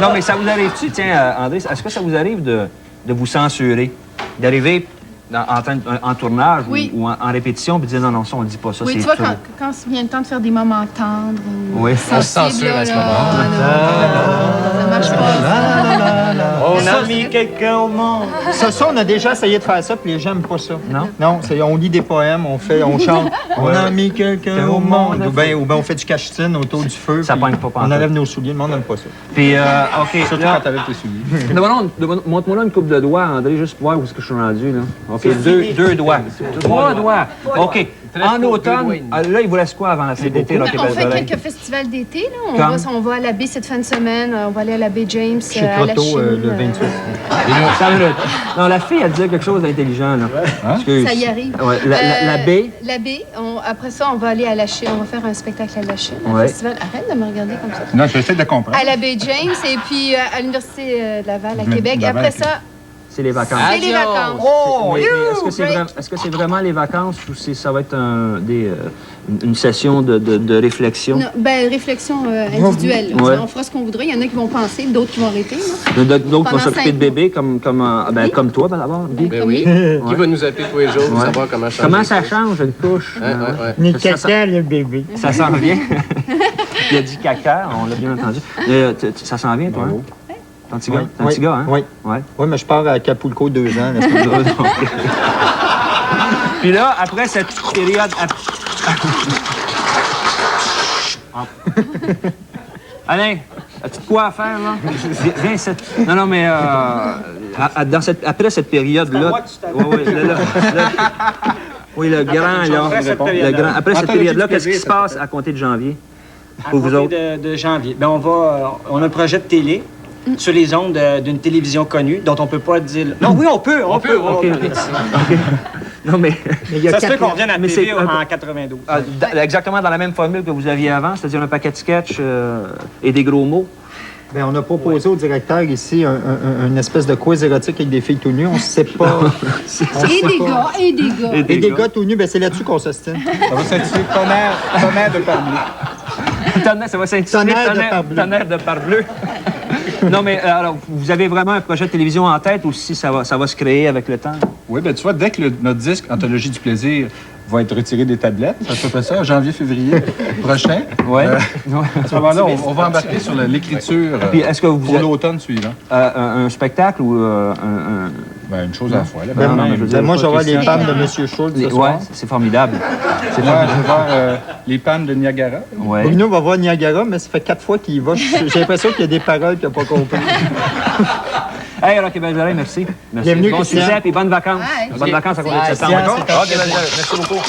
Non, mais ça vous arrive-tu, tiens, André, est-ce que ça vous arrive de vous censurer? D'arriver en tournage ou en répétition puis de dire non, ça, on ne dit pas ça, oui, c'est tu vois, trop. quand vient le temps de faire des moments tendres ou on se censure à ce moment. Ça marche pas. On a mis quelqu'un au monde. Ça, on a déjà essayé de faire ça, puis les gens n'aiment pas ça. Non? Non, on lit des poèmes, on chante. On a mis quelqu'un au monde. Ou bien on fait du cachetine autour du feu. Ça pogne pas. On enlève nos souliers, le monde n'aime pas ça. Puis, OK. Surtout quand t'avais tes souliers. Montre-moi là une coupe de doigts, André, juste pour voir où est-ce que je suis rendu, là. OK, deux doigts. 3 doigts. OK. En automne, là, il vous reste quoi avant la fête d'été, Roch et On fait Belles Oreilles? quelques festivals d'été. On va à la baie cette fin de semaine. On va aller à la baie James, à la Chine. Le 28. Non, la fille, elle disait quelque chose d'intelligent, là. Ça y arrive. Ouais, la baie. La baie. Après ça, on va aller à la Chine. On va faire un spectacle à la Chine. Un festival. Arrête de me regarder comme ça. Non, j'essaie de comprendre. À la baie James et puis à l'Université de Laval, à Québec. Après ça... C'est les vacances. C'est les vacances. Oh! Est-ce que c'est vraiment les vacances ou ça va être une session de réflexion? Non, réflexion individuelle. Ouais. On fera ce qu'on voudra. Il y en a qui vont penser, d'autres qui vont arrêter. D'autres vont s'occuper de bébés comme toi, d'abord. Oui. Qui va nous appeler tous les jours pour savoir comment changer? Comment ça change une couche? Ni caca, le bébé. Ça s'en vient. Il a dit caca, on l'a bien entendu. Ça s'en vient, toi? T'es un petit gars, hein? Oui. Oui, mais je pars à Acapulco 2 ans. Puis là, après cette période... Alain, as-tu de quoi à faire, là? Viens ici. Non, mais après cette période-là... Oui, le grand, là. Après cette période-là, qu'est-ce qui se passe à compter de janvier? Pour vous autres? De janvier. On a un projet de télé sur les ondes d'une télévision connue dont on peut pas dire... Non, oui, on peut. OK. Non, mais... Ça se fait qu'on revienne à la TV en 92. Exactement dans la même formule que vous aviez avant, c'est-à-dire un paquet de sketchs et des gros mots. Bien, on a proposé au directeur ici une espèce de quiz érotique avec des filles tout nues. On ne sait pas... Et des gars tout nus, c'est là-dessus qu'on s'ostine. Ça va s'intituler Tonnerre de parbleu. Ça va s'intituler Tonnerre de parbleu. Non, mais alors, vous avez vraiment un projet de télévision en tête ou si ça va se créer avec le temps? Oui, bien, tu vois, dès que notre disque Anthologie du plaisir va être retiré des tablettes, ça se fait ça, janvier-février prochain. Oui. À ce moment-là, on va embarquer sur l'écriture pour l'automne suivant. Un spectacle ou une chose à la fois. Moi, je vais voir les pannes de M. Schultz ce soir. Oui, c'est formidable. Je vais voir les pannes de Niagara. Bruno va voir Niagara, mais ça fait 4 fois qu'il y va. J'ai l'impression qu'il y a des paroles qu'il n'a pas compris. Hey, Roch et Belles Oreilles, merci. Bienvenue, bon succès et bonnes vacances. Bonnes vacances à cause de septembre. Merci beaucoup.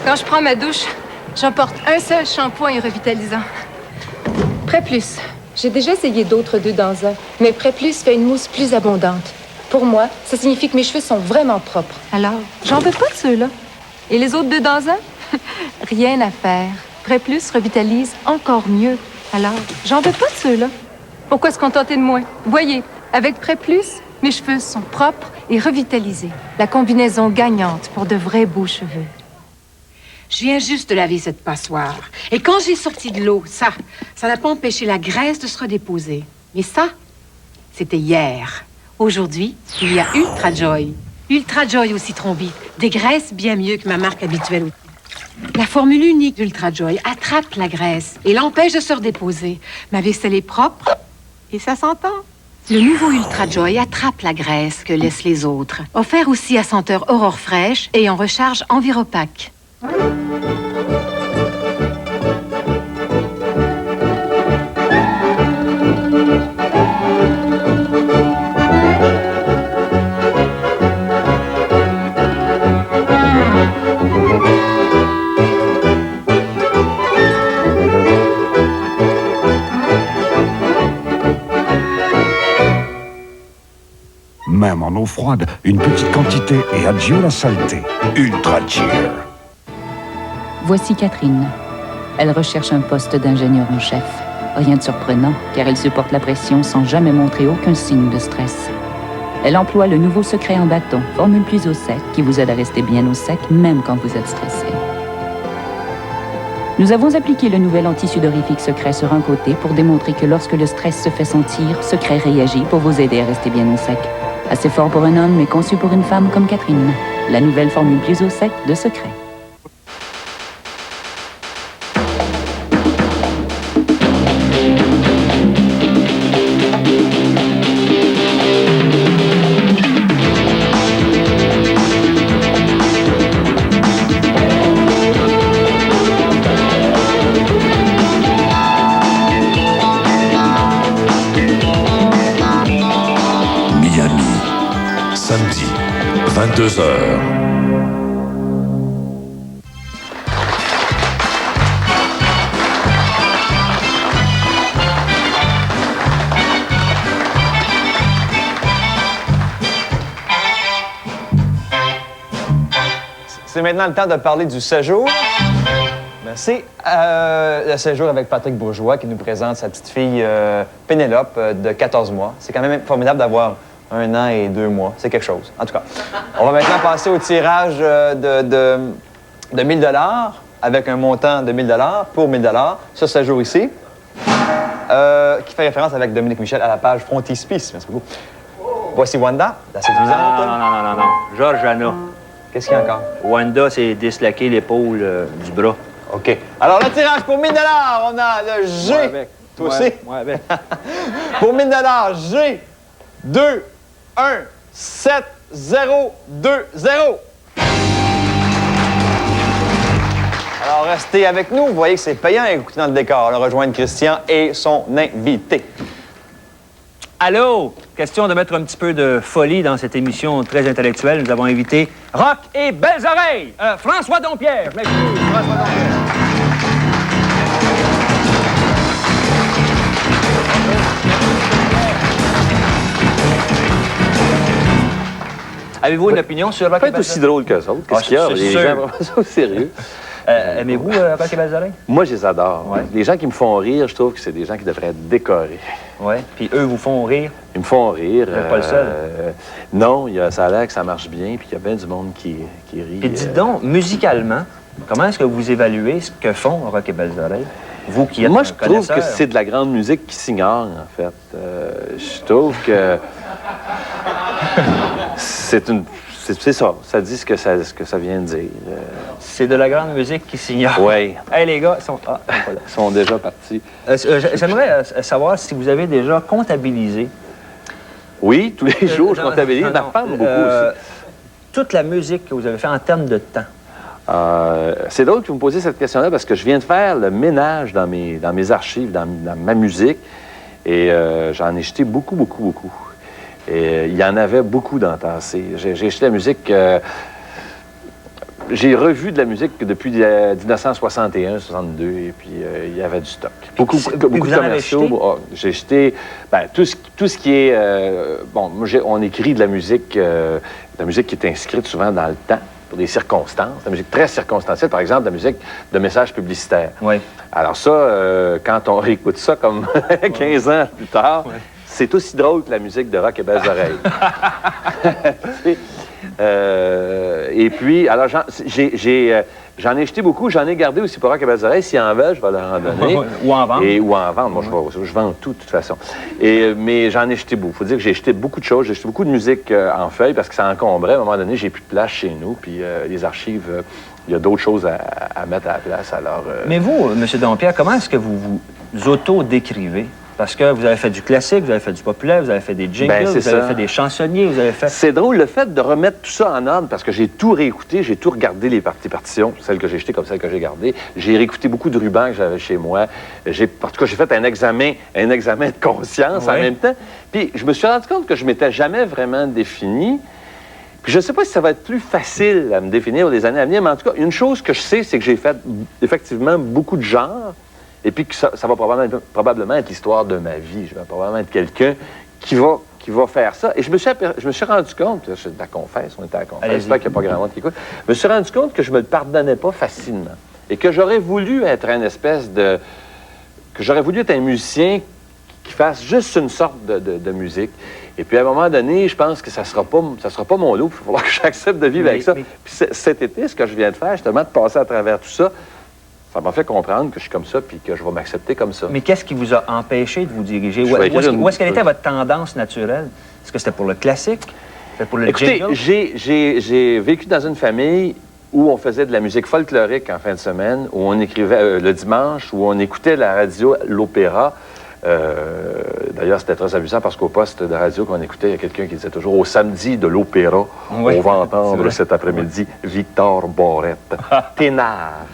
Quand je prends ma douche, j'emporte un seul shampoing revitalisant. Pré Plus. J'ai déjà essayé d'autres 2 dans 1, mais Pré Plus fait une mousse plus abondante. Pour moi, ça signifie que mes cheveux sont vraiment propres. Alors, j'en veux pas de ceux-là. Et les autres 2 dans un? Rien à faire. Prêt Plus revitalise encore mieux. Alors, j'en veux pas de ceux-là. Pourquoi se contenter de moi? Voyez, avec Prêt Plus, mes cheveux sont propres et revitalisés. La combinaison gagnante pour de vrais beaux cheveux. Je viens juste de laver cette passoire. Et quand j'ai sorti de l'eau, ça n'a pas empêché la graisse de se redéposer. Mais ça, c'était hier. Aujourd'hui, il y a Ultra Joy. Ultra Joy au citron vif. Des graisses bien mieux que ma marque habituelle. La formule unique d'Ultra Joy attrape la graisse et l'empêche de se redéposer. Ma vaisselle est propre et ça s'entend. Le nouveau Ultra Joy attrape la graisse que laissent les autres. Offert aussi à senteur Aurore fraîche et en recharge Enviropaque. Même en eau froide, une petite quantité et adieu la saleté. Ultra Cheer. Voici Catherine. Elle recherche un poste d'ingénieur en chef. Rien de surprenant, car elle supporte la pression sans jamais montrer aucun signe de stress. Elle emploie le nouveau secret en bâton, formule plus au sec, qui vous aide à rester bien au sec, même quand vous êtes stressé. Nous avons appliqué le nouvel anti-sudorifique secret sur un côté pour démontrer que lorsque le stress se fait sentir, secret réagit pour vous aider à rester bien au sec. Assez fort pour un homme, mais conçu pour une femme comme Catherine. La nouvelle formule plus au sec de secret. Samedi, 22h. C'est maintenant le temps de parler du séjour. Merci. Le séjour avec Patrick Bourgeois qui nous présente sa petite fille Pénélope de 14 mois. C'est quand même formidable d'avoir 1 an et 2 mois. C'est quelque chose. En tout cas, on va maintenant passer au tirage de 1 000 $ avec un montant de 1 000 $ pour 1 000 $. Ce séjour ici, qui fait référence avec Dominique Michel à la page Frontispice. Merci beaucoup. Voici Wanda, la séduisante. Non. Georgiana. Qu'est-ce qu'il y a encore? Wanda s'est disloqué l'épaule du bras. OK. Alors, le tirage pour 1 000 $, on a le G. Moi avec. Toi aussi? Moi avec. Pour 1 000 $, G, 2, 1, 7, 0, 2, 0. Alors, restez avec nous. Vous voyez que c'est payant. Écoutez dans le décor. On rejoindre Christian et son invité. Allô? Question de mettre un petit peu de folie dans cette émission très intellectuelle. Nous avons invité Rock et Belles Oreilles. François Dompierre. Je m'excuse, François Dompierre. Avez-vous une opinion sur Rock et Belles Oreilles? Pas aussi drôle que ça. Qu'est-ce qu'il y a? Les gens prennent ça au sérieux. Aimez-vous Rock et Belles Oreilles? Moi, je les adore. Ouais. Les gens qui me font rire, je trouve que c'est des gens qui devraient être décorés. Oui. Puis eux vous font rire? Ils me font rire. Vous n'êtes pas le seul? Non, ça a l'air que ça marche bien, puis il y a bien du monde qui rit. Puis dites donc, musicalement, comment est-ce que vous évaluez ce que font Rock et Belles Oreilles? Vous qui êtes Moi, un je trouve connaisseur. que c'est de la grande musique qui s'ignore, en fait. Je trouve que c'est ça. Ça dit ce que ça vient de dire. C'est de la grande musique qui s'ignore. Oui. Hey, les gars, ils sont... Ah, voilà. Ils sont déjà partis. J'aimerais savoir si vous avez déjà comptabilisé. Oui, tous les jours, je comptabilise. Ma femme, beaucoup aussi. Toute la musique que vous avez fait en termes de temps. C'est drôle que vous me posiez cette question-là parce que je viens de faire le ménage dans mes archives, dans ma musique, et j'en ai jeté beaucoup. Et il y en avait beaucoup d'entassés. J'ai jeté la musique j'ai revu de la musique depuis 1961, 62, et puis il y avait du stock. Beaucoup de commerciaux. J'ai jeté tout ce qui est... on écrit de la musique qui est inscrite souvent dans le temps, pour des circonstances, la musique très circonstancielle, par exemple, la musique de messages publicitaires. Oui. Alors ça, quand on réécoute ça comme 15 ans plus tard, c'est aussi drôle que la musique de Rock et Belles Oreilles. Et puis, alors j'en ai jeté beaucoup, j'en ai gardé aussi pour Rock et Belles Oreilles. S'ils en veulent, je vais leur en donner. Ou en vendre. Ou en vendre. Moi, je vends tout, de toute façon. Mais j'en ai jeté beaucoup. Il faut dire que j'ai jeté beaucoup de choses. J'ai jeté beaucoup de musique en feuilles parce que ça encombrait. À un moment donné, j'ai plus de place chez nous. Puis les archives, il y a d'autres choses à mettre à la place. Alors, Mais vous, M. Dompierre, comment est-ce que vous vous auto-décrivez? Parce que vous avez fait du classique, vous avez fait du populaire, vous avez fait des jingles, vous avez fait des chansonniers, vous avez fait... C'est drôle, le fait de remettre tout ça en ordre, parce que j'ai tout réécouté, j'ai tout regardé les partitions, celles que j'ai jetées comme celles que j'ai gardées. J'ai réécouté beaucoup de rubans que j'avais chez moi. En tout cas, j'ai fait un examen de conscience en même temps. Puis je me suis rendu compte que je m'étais jamais vraiment défini. Puis je ne sais pas si ça va être plus facile à me définir les années à venir, mais en tout cas, une chose que je sais, c'est que j'ai fait effectivement beaucoup de genres. Et puis que ça va probablement être l'histoire de ma vie. Je vais probablement être quelqu'un qui va faire ça. Et je me suis rendu compte, je la confesse, on était à la confesse, j'espère qu'il n'y a pas grand monde qui écoute, je me suis rendu compte que je ne me le pardonnais pas facilement. Et que j'aurais voulu être que j'aurais voulu être un musicien qui fasse juste une sorte de musique. Et puis à un moment donné, je pense que ça sera pas mon lot. Il va falloir que j'accepte de vivre avec ça. Puis cet été, ce que je viens de faire, justement, de passer à travers tout ça, ça m'a fait comprendre que je suis comme ça puis que je vais m'accepter comme ça. Mais qu'est-ce qui vous a empêché de vous diriger? Où est-ce qu'elle était votre tendance naturelle? Est-ce que c'était pour le classique? C'était pour le jingle? J'ai vécu dans une famille où on faisait de la musique folklorique en fin de semaine, où on écrivait le dimanche, où on écoutait la radio, l'opéra. D'ailleurs, c'était très amusant parce qu'au poste de radio qu'on écoutait, il y a quelqu'un qui disait toujours « Au samedi de l'opéra, on va entendre cet après-midi Victor Borette, ténard. »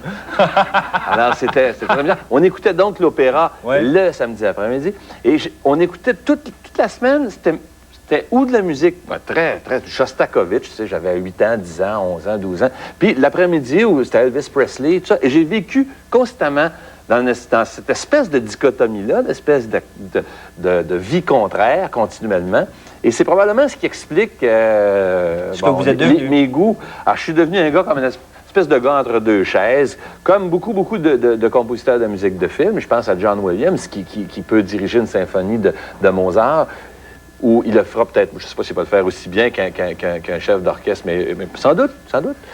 Alors, c'était très bien. On écoutait donc l'opéra le samedi après-midi et on écoutait toute la semaine, c'était ou de la musique, très Shostakovich, tu sais, j'avais 8 ans, 10 ans, 11 ans, 12 ans. Puis l'après-midi, c'était Elvis Presley, tout ça. Et j'ai vécu constamment dans cette espèce de dichotomie-là, d'espèce de vie contraire continuellement. Et c'est probablement ce qui explique que vous êtes devenu. Mes goûts. Alors, je suis devenu un gars comme une espèce de gars entre deux chaises, comme beaucoup de compositeurs de musique de film. Je pense à John Williams, qui peut diriger une symphonie de Mozart, où il le fera peut-être, je ne sais pas s'il va le faire aussi bien qu'un chef d'orchestre, mais sans doute.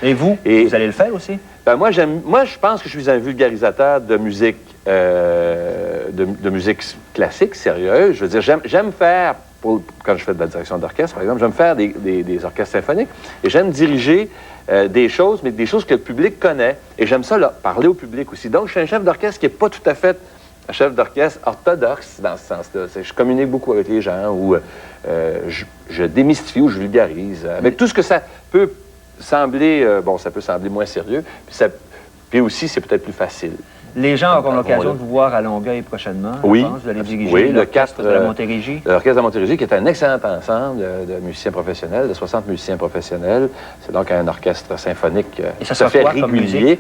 Et vous? Vous allez le faire aussi? Ben moi, je pense que je suis un vulgarisateur de musique, de musique classique, sérieuse. Je veux dire, j'aime faire, quand je fais de la direction d'orchestre, par exemple, j'aime faire des orchestres symphoniques et j'aime diriger des choses, mais des choses que le public connaît. Et j'aime ça, parler au public aussi. Donc, je suis un chef d'orchestre qui n'est pas tout à fait un chef d'orchestre orthodoxe dans ce sens-là. Je communique beaucoup avec les gens, ou je démystifie ou je vulgarise, avec tout ce que ça peut sembler, ça peut sembler moins sérieux, puis aussi, c'est peut-être plus facile. Les gens auront l'occasion de vous voir à Longueuil prochainement. Oui. Je pense. Vous allez diriger l'orchestre de la Montérégie. L'orchestre de la Montérégie, qui est un excellent ensemble de musiciens professionnels, de 60 musiciens professionnels. C'est donc un orchestre symphonique tout à fait régulier.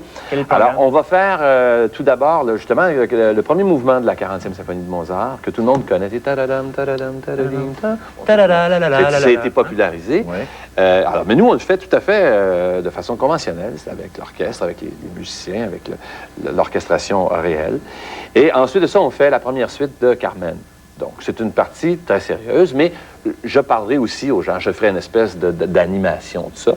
Alors, on va faire tout d'abord, justement, le premier mouvement de la 40e symphonie de Mozart, que tout le monde connaît. Ça a été popularisé. Alors, mais nous, on le fait tout à fait de façon conventionnelle. C'est avec l'orchestre, avec les musiciens, avec l'orchestration réelle. Et ensuite de ça, on fait la première suite de Carmen. Donc, c'est une partie très sérieuse, mais je parlerai aussi aux gens. Je ferai une espèce d'animation de ça.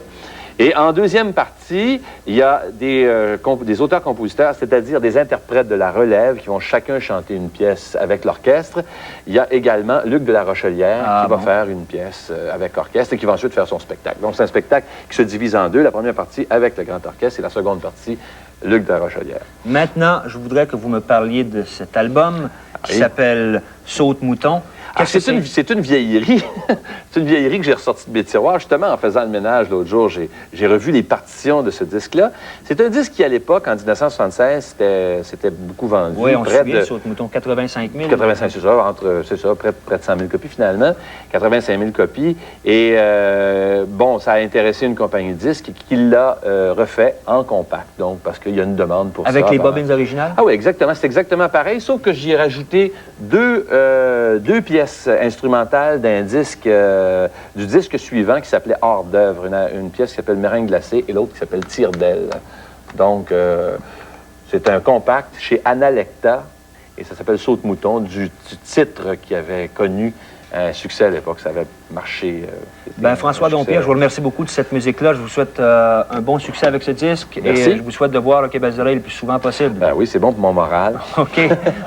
Et en deuxième partie, il y a des auteurs-compositeurs, c'est-à-dire des interprètes de la relève qui vont chacun chanter une pièce avec l'orchestre. Il y a également Luc de la Rochelière qui va faire une pièce avec orchestre et qui va ensuite faire son spectacle. Donc, c'est un spectacle qui se divise en deux. La première partie avec le grand orchestre et la seconde partie Luc de la Rochelière. Maintenant, je voudrais que vous me parliez de cet album qui s'appelle Saute-Mouton. C'est une vieillerie. C'est une vieillerie que j'ai ressortie de mes tiroirs. Justement, en faisant le ménage l'autre jour, j'ai revu les partitions de ce disque-là. C'est un disque qui, à l'époque, en 1976, c'était beaucoup vendu. Oui, on se souvient, sur, mettons, 85 000. 85 000, c'est ça, près de 100 000 copies, finalement. 85 000 copies. Et, bon, ça a intéressé une compagnie de disques qui l'a refait en compact. Donc, parce qu'il y a une demande pour ça. Avec les bobines originales? Ah oui, exactement. C'est exactement pareil, sauf que j'y ai rajouté deux pièces instrumentales d'un disque, du disque suivant qui s'appelait Hors d'œuvre. Une pièce qui s'appelle Meringue glacée et l'autre qui s'appelle Tire d'aile. Donc, c'est un compact chez Analecta et ça s'appelle Saute-mouton du titre qui avait connu un succès à l'époque. Ça avait marché. François Dompierre, je vous remercie beaucoup de cette musique-là. Je vous souhaite un bon succès avec ce disque. Merci. Et je vous souhaite de voir le Quai Belles Oreilles le plus souvent possible. Ben oui, c'est bon pour mon moral. OK.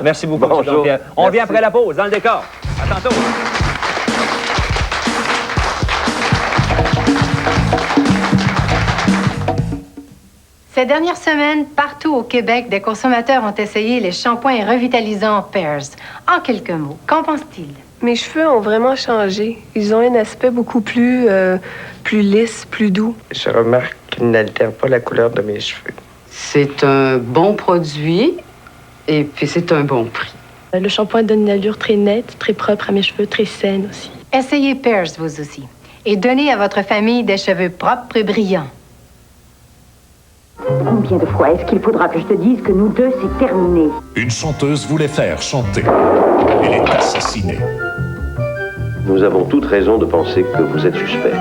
Merci beaucoup, M. Bonjour. Dompierre. On revient après la pause, dans le décor. À tantôt. Ces dernières semaines, partout au Québec, des consommateurs ont essayé les shampoings revitalisants Pears. En quelques mots, qu'en pense-t-il? Mes cheveux ont vraiment changé. Ils ont un aspect beaucoup plus lisse, plus doux. Je remarque qu'il n'altère pas la couleur de mes cheveux. C'est un bon produit et puis c'est un bon prix. Le shampoing donne une allure très nette, très propre à mes cheveux, très saine aussi. Essayez Pears, vous aussi. Et donnez à votre famille des cheveux propres et brillants. Combien de fois est-ce qu'il faudra que je te dise que nous deux, c'est terminé? Une chanteuse voulait faire chanter. Elle est assassinée. Nous avons toute raison de penser que vous êtes suspect.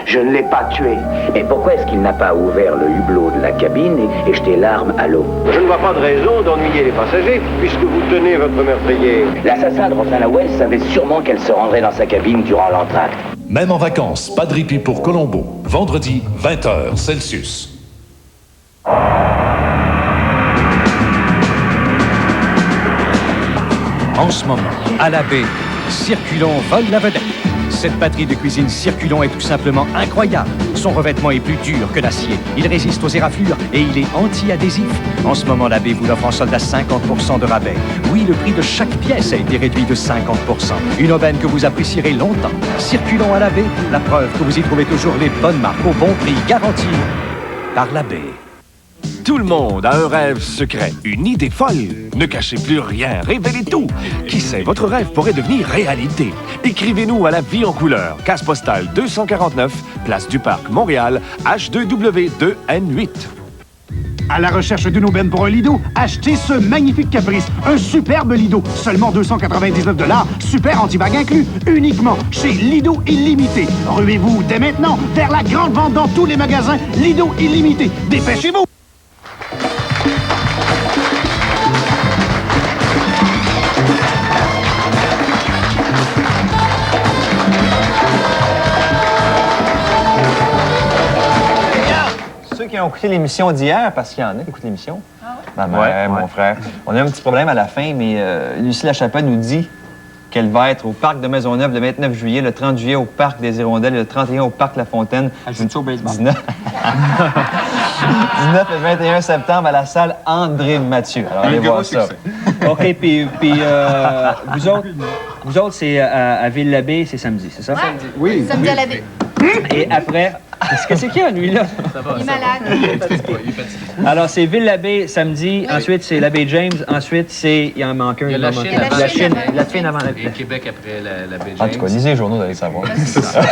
Je ne l'ai pas tué. Mais pourquoi est-ce qu'il n'a pas ouvert le hublot de la cabine et jeté l'arme à l'eau? Je ne vois pas de raison d'ennuyer les passagers, puisque vous tenez votre meurtrier. L'assassin de Rosanna Wells savait sûrement qu'elle se rendrait dans sa cabine durant l'entracte. Même en vacances, pas de répit pour Colombo. Vendredi, 20h Celsius. En ce moment, à la baie, Circulon vole la vedette. Cette batterie de cuisine Circulon est tout simplement incroyable. Son revêtement est plus dur que l'acier. Il résiste aux éraflures et il est anti-adhésif. En ce moment, la baie vous l'offre en solde à 50% de rabais. Oui, le prix de chaque pièce a été réduit de 50%. Une aubaine que vous apprécierez longtemps. Circulon à la baie, la preuve que vous y trouvez toujours les bonnes marques au bon prix, garanties par la baie. Tout le monde a un rêve secret, une idée folle. Ne cachez plus rien, révélez tout. Qui sait, votre rêve pourrait devenir réalité. Écrivez-nous à La Vie en couleur, case postale 249, place du Parc, Montréal, H2W2N8. À la recherche d'une aubaine pour un lido, achetez ce magnifique caprice. Un superbe lido, seulement 299 $, super anti-bague inclus, uniquement chez Lido Illimité. Ruez-vous dès maintenant vers la grande vente dans tous les magasins Lido Illimité. Dépêchez-vous! Ceux qui ont écouté l'émission d'hier, parce qu'il y en a qui écoutent l'émission. Ma mère, Ouais. mon frère. On a un petit problème à la fin, mais Lucie Lachapelle nous dit qu'elle va être au parc de Maisonneuve le 29 juillet, le 30 juillet au parc des Hirondelles et le 31 au parc La Fontaine. Elle joue au baseball. 19 et 21 septembre à la salle André Mathieu. Alors, allez voir ça. OK, puis vous autres, c'est à Ville-l'Abbé, c'est samedi, c'est ça? Oui. Samedi à la baie. Et après, qu'est-ce que c'est qu'il y a, lui, là? Il est malade. Alors, c'est Ville-l'Abbé samedi, ensuite c'est l'Abbé James, ensuite c'est, il en manque un. Il y a la manque Chine un. avant. La Chine avant Et Québec après la baie James. En tout cas, lisez les journaux, vous allez savoir.